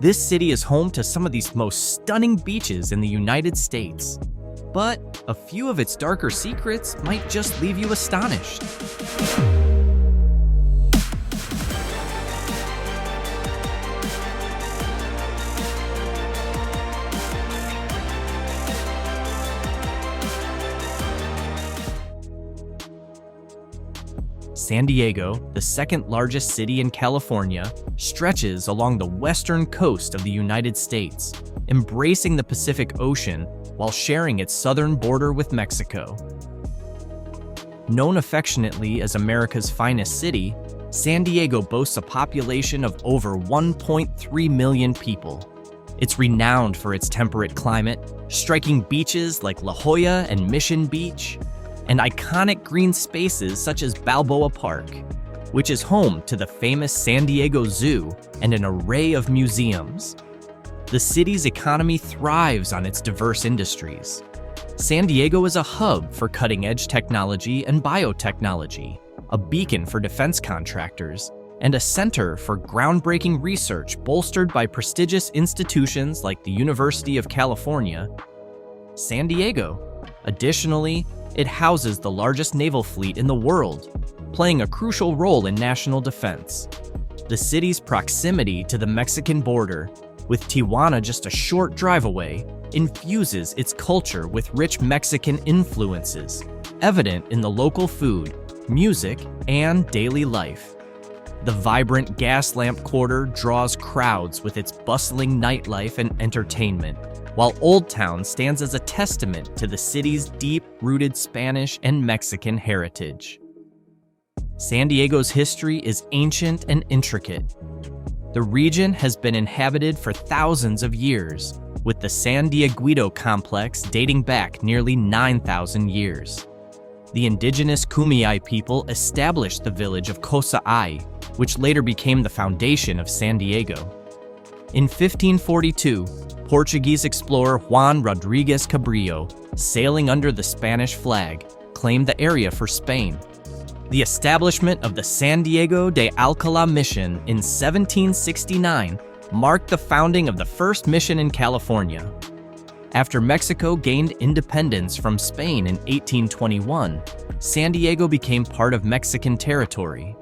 This city is home to some of the most stunning beaches in the United States. But a few of its darker secrets might just leave you astonished. San Diego, the second largest city in California, stretches along the western coast of the United States, embracing the Pacific Ocean while sharing its southern border with Mexico. Known affectionately as America's finest city, San Diego boasts a population of over 1.3 million people. It's renowned for its temperate climate, striking beaches like La Jolla and Mission Beach, and iconic green spaces such as Balboa Park, which is home to the famous San Diego Zoo and an array of museums. The city's economy thrives on its diverse industries. San Diego is a hub for cutting-edge technology and biotechnology, a beacon for defense contractors, and a center for groundbreaking research bolstered by prestigious institutions like the University of California, San Diego. Additionally, it houses the largest naval fleet in the world, playing a crucial role in national defense. The city's proximity to the Mexican border, with Tijuana just a short drive away, infuses its culture with rich Mexican influences, evident in the local food, music, and daily life. The vibrant Gaslamp Quarter draws crowds with its bustling nightlife and entertainment, while Old Town stands as a testament to the city's deep-rooted Spanish and Mexican heritage. San Diego's history is ancient and intricate. The region has been inhabited for thousands of years, with the San Dieguito complex dating back nearly 9,000 years. The indigenous Kumeyaay people established the village of Cosaay, which later became the foundation of San Diego. In 1542, Portuguese explorer Juan Rodriguez Cabrillo, sailing under the Spanish flag, claimed the area for Spain. The establishment of the San Diego de Alcalá mission in 1769 marked the founding of the first mission in California. After Mexico gained independence from Spain in 1821, San Diego became part of Mexican territory.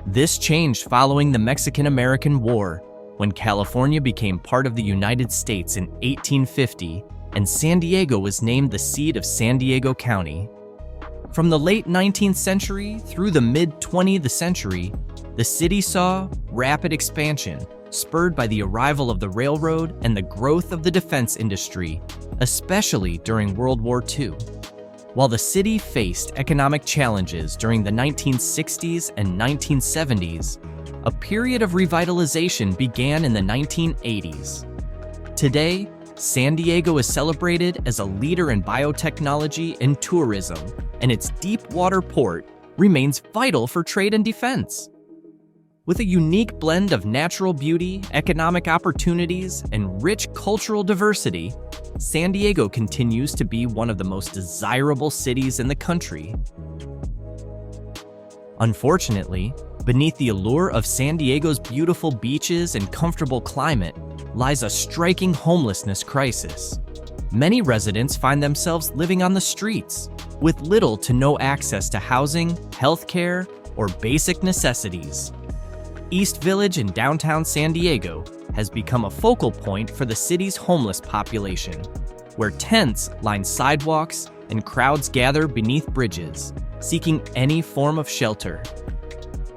This changed following the Mexican-American War, when California became part of the United States in 1850, and San Diego was named the seat of San Diego County. From the late 19th century through the mid-20th century, the city saw rapid expansion, spurred by the arrival of the railroad and the growth of the defense industry, especially during World War II. While the city faced economic challenges during the 1960s and 1970s, a period of revitalization began in the 1980s. Today, San Diego is celebrated as a leader in biotechnology and tourism, and its deep water port remains vital for trade and defense. With a unique blend of natural beauty, economic opportunities, and rich cultural diversity, San Diego continues to be one of the most desirable cities in the country. Unfortunately, beneath the allure of San Diego's beautiful beaches and comfortable climate lies a striking homelessness crisis. Many residents find themselves living on the streets, with little to no access to housing, healthcare, or basic necessities. East Village in downtown San Diego has become a focal point for the city's homeless population, where tents line sidewalks and crowds gather beneath bridges, seeking any form of shelter.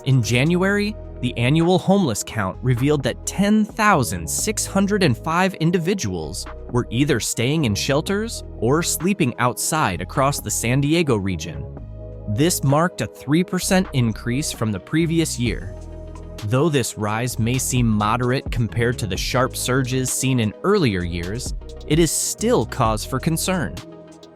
In January, the annual homeless count revealed that 10,605 individuals were either staying in shelters or sleeping outside across the San Diego region. This marked a 3% increase from the previous year. Though this rise may seem moderate compared to the sharp surges seen in earlier years, it is still cause for concern.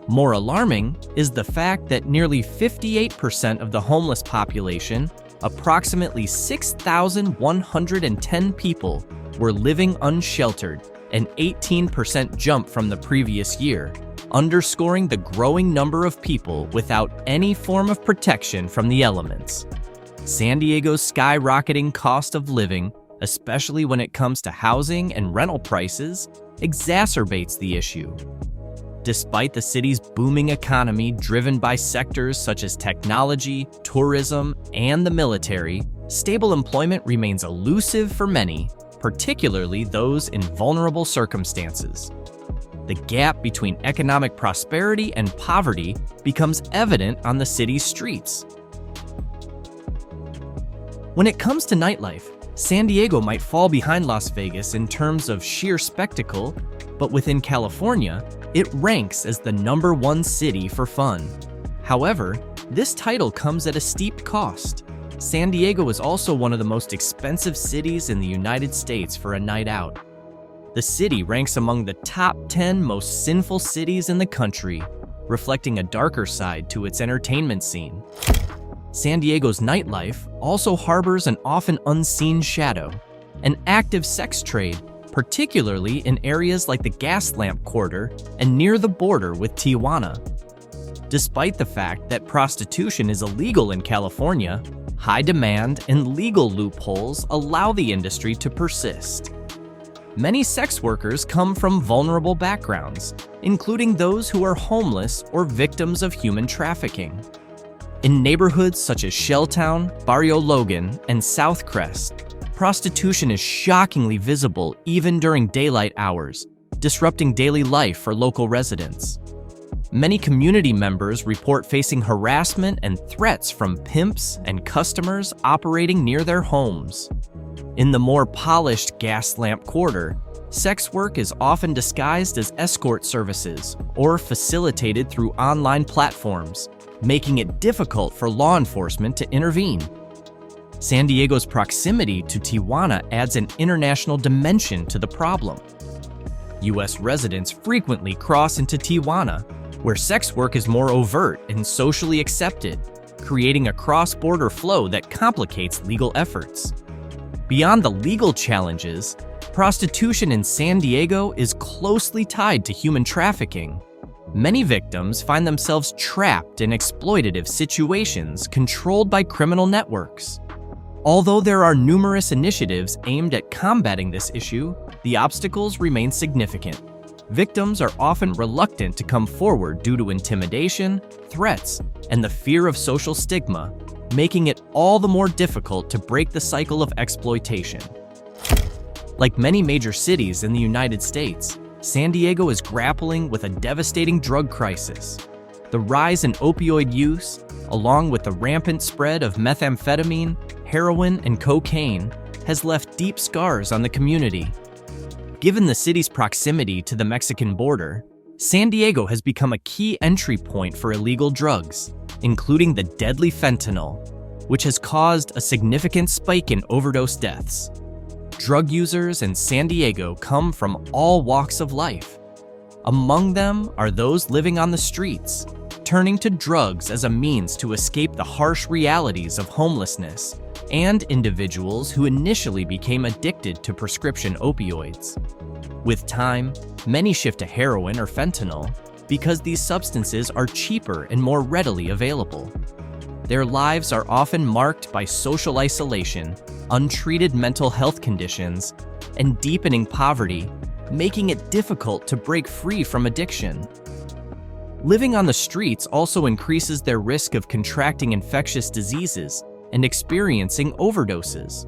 More alarming is the fact that nearly 58% of the homeless population, approximately 6,110 people, were living unsheltered, an 18% jump from the previous year, underscoring the growing number of people without any form of protection from the elements. San Diego's skyrocketing cost of living, especially when it comes to housing and rental prices, exacerbates the issue. Despite the city's booming economy driven by sectors such as technology, tourism, and the military, stable employment remains elusive for many, particularly those in vulnerable circumstances. The gap between economic prosperity and poverty becomes evident on the city's streets. When it comes to nightlife, San Diego might fall behind Las Vegas in terms of sheer spectacle, but within California, it ranks as the #1 city for fun. However, this title comes at a steep cost. San Diego is also one of the most expensive cities in the United States for a night out. The city ranks among the top 10 most sinful cities in the country, reflecting a darker side to its entertainment scene. San Diego's nightlife also harbors an often unseen shadow, an active sex trade, particularly in areas like the Gaslamp Quarter and near the border with Tijuana. Despite the fact that prostitution is illegal in California, high demand and legal loopholes allow the industry to persist. Many sex workers come from vulnerable backgrounds, including those who are homeless or victims of human trafficking. In neighborhoods such as Shelltown, Barrio Logan, and South Crest, prostitution is shockingly visible even during daylight hours, disrupting daily life for local residents. Many community members report facing harassment and threats from pimps and customers operating near their homes. In the more polished Gaslamp Quarter, sex work is often disguised as escort services or facilitated through online platforms, making it difficult for law enforcement to intervene. San Diego's proximity to Tijuana adds an international dimension to the problem. U.S. residents frequently cross into Tijuana, where sex work is more overt and socially accepted, creating a cross-border flow that complicates legal efforts. Beyond the legal challenges, prostitution in San Diego is closely tied to human trafficking. Many victims find themselves trapped in exploitative situations controlled by criminal networks. Although there are numerous initiatives aimed at combating this issue, the obstacles remain significant. Victims are often reluctant to come forward due to intimidation, threats, and the fear of social stigma, making it all the more difficult to break the cycle of exploitation. Like many major cities in the United States, San Diego is grappling with a devastating drug crisis. The rise in opioid use, along with the rampant spread of methamphetamine, heroin, and cocaine, has left deep scars on the community. Given the city's proximity to the Mexican border, San Diego has become a key entry point for illegal drugs, including the deadly fentanyl, which has caused a significant spike in overdose deaths. Drug users in San Diego come from all walks of life. Among them are those living on the streets, turning to drugs as a means to escape the harsh realities of homelessness, and individuals who initially became addicted to prescription opioids. With time, many shift to heroin or fentanyl because these substances are cheaper and more readily available. Their lives are often marked by social isolation, untreated mental health conditions, and deepening poverty, making it difficult to break free from addiction. Living on the streets also increases their risk of contracting infectious diseases and experiencing overdoses.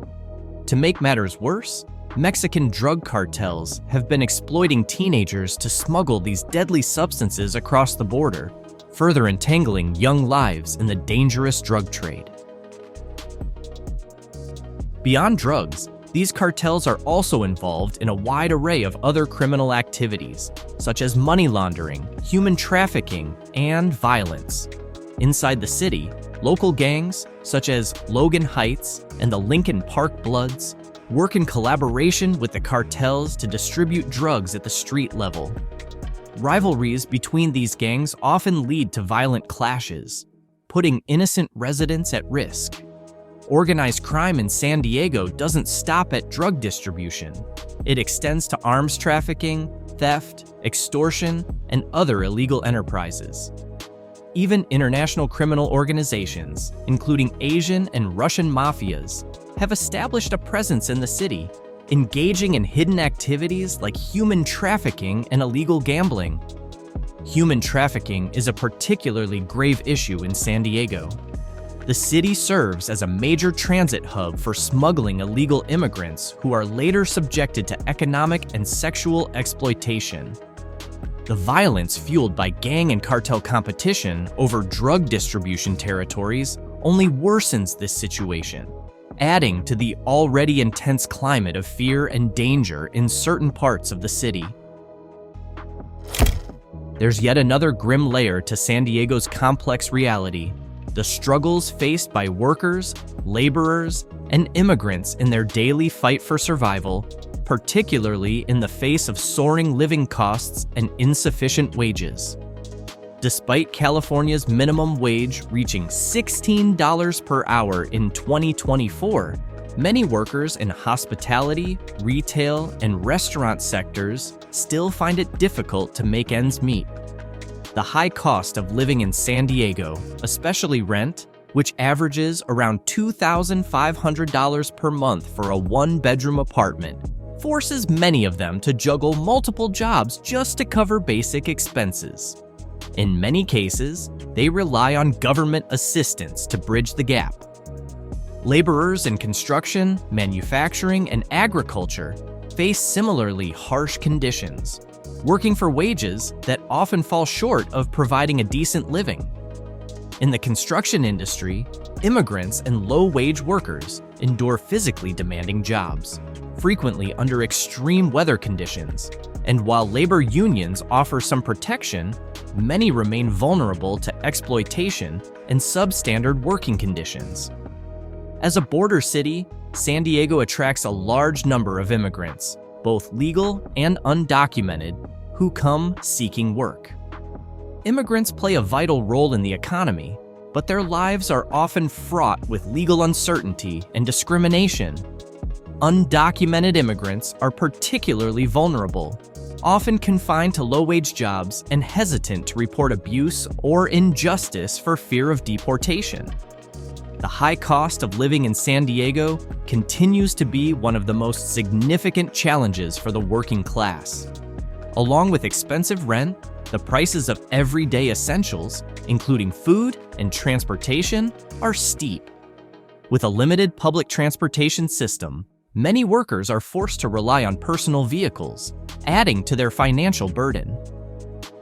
To make matters worse, Mexican drug cartels have been exploiting teenagers to smuggle these deadly substances across the border, further entangling young lives in the dangerous drug trade. Beyond drugs, these cartels are also involved in a wide array of other criminal activities, such as money laundering, human trafficking, and violence. Inside the city, local gangs, such as Logan Heights and the Lincoln Park Bloods, work in collaboration with the cartels to distribute drugs at the street level. Rivalries between these gangs often lead to violent clashes, putting innocent residents at risk. Organized crime in San Diego doesn't stop at drug distribution. It extends to arms trafficking, theft, extortion, and other illegal enterprises. Even international criminal organizations, including Asian and Russian mafias, have established a presence in the city, engaging in hidden activities like human trafficking and illegal gambling. Human trafficking is a particularly grave issue in San Diego. The city serves as a major transit hub for smuggling illegal immigrants who are later subjected to economic and sexual exploitation. The violence fueled by gang and cartel competition over drug distribution territories only worsens this situation, adding to the already intense climate of fear and danger in certain parts of the city. There's yet another grim layer to San Diego's complex reality: the struggles faced by workers, laborers, and immigrants in their daily fight for survival, particularly in the face of soaring living costs and insufficient wages. Despite California's minimum wage reaching $16 per hour in 2024, many workers in hospitality, retail, and restaurant sectors still find it difficult to make ends meet. The high cost of living in San Diego, especially rent, which averages around $2,500 per month for a one-bedroom apartment, forces many of them to juggle multiple jobs just to cover basic expenses. In many cases, they rely on government assistance to bridge the gap. Laborers in construction, manufacturing, and agriculture face similarly harsh conditions, working for wages that often fall short of providing a decent living. In the construction industry, immigrants and low-wage workers endure physically demanding jobs, frequently under extreme weather conditions, and while labor unions offer some protection, many remain vulnerable to exploitation and substandard working conditions. As a border city, San Diego attracts a large number of immigrants, both legal and undocumented, who come seeking work. Immigrants play a vital role in the economy, but their lives are often fraught with legal uncertainty and discrimination. Undocumented immigrants are particularly vulnerable, often confined to low-wage jobs and hesitant to report abuse or injustice for fear of deportation. The high cost of living in San Diego continues to be one of the most significant challenges for the working class. Along with expensive rent, the prices of everyday essentials, including food and transportation, are steep. With a limited public transportation system, many workers are forced to rely on personal vehicles, adding to their financial burden.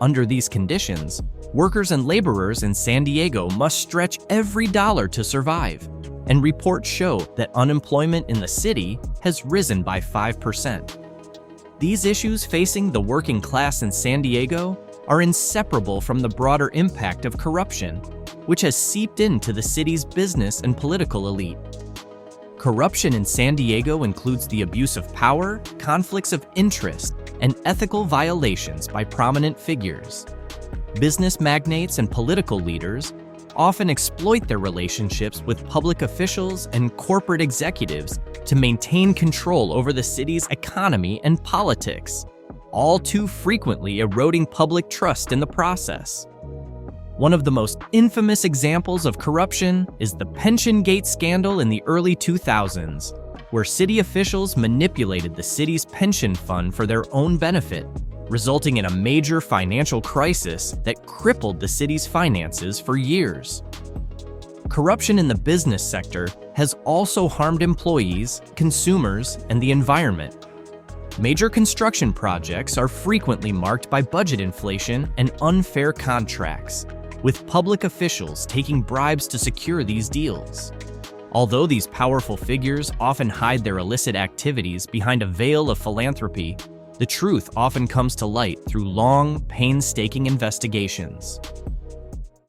Under these conditions, workers and laborers in San Diego must stretch every dollar to survive, and reports show that unemployment in the city has risen by 5%. These issues facing the working class in San Diego are inseparable from the broader impact of corruption, which has seeped into the city's business and political elite. Corruption in San Diego includes the abuse of power, conflicts of interest, and ethical violations by prominent figures. Business magnates and political leaders often exploit their relationships with public officials and corporate executives to maintain control over the city's economy and politics, all too frequently eroding public trust in the process. One of the most infamous examples of corruption is the Pension Gate scandal in the early 2000s, where city officials manipulated the city's pension fund for their own benefit, resulting in a major financial crisis that crippled the city's finances for years. Corruption in the business sector has also harmed employees, consumers, and the environment. Major construction projects are frequently marked by budget inflation and unfair contracts, with public officials taking bribes to secure these deals. Although these powerful figures often hide their illicit activities behind a veil of philanthropy, the truth often comes to light through long, painstaking investigations.